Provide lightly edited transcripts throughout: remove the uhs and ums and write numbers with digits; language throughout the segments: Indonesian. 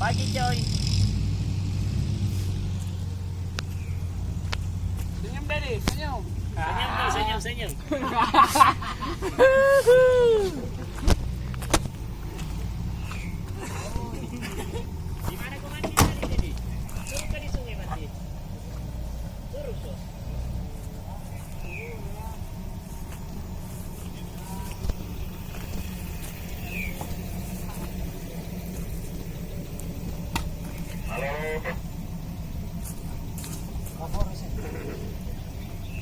Pagi coy. Senyum Dedi, senyum. Senyum tuh, senyum, senyum. Di mana kau mandi tadi, Dedi? Turun ke di sungai mandi. Turun tuh.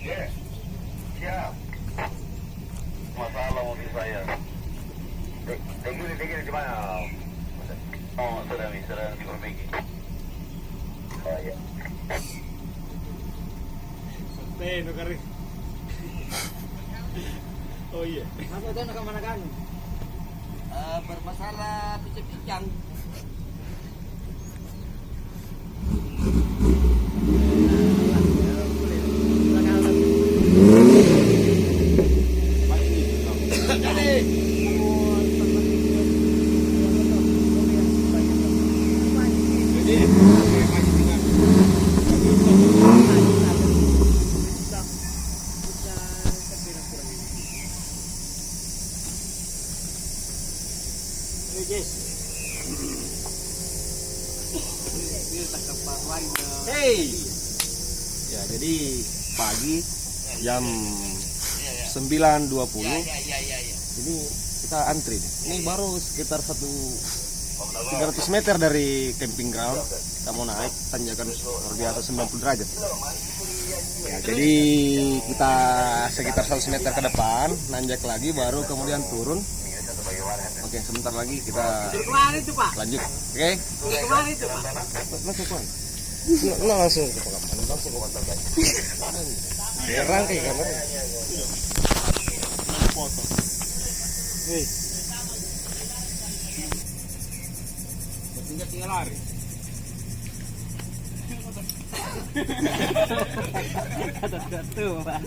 Ya, siap. Masalah mobil saya. Tegil di mana? Oh, sedang diperbaiki. Oh ya. Teno kari. Oh iya. Apa itu nak mana kan? Bermasalah pincang-pincang. Hey. Ya, jadi pagi jam 9.20 ini kita antri nih. Ini baru sekitar 300 meter dari camping ground. Kita mau naik tanjakan luar biasa 90 derajat. Ya, jadi kita sekitar 100 meter ke depan, nanjak lagi baru kemudian turun. Oke, sebentar lagi kita lanjut. Oke? Langsung ke pengamanan, langsung ke kantor guys. Rangkai kamar. Foto. Hei. Tinggal lari. Kata tuh, Pak.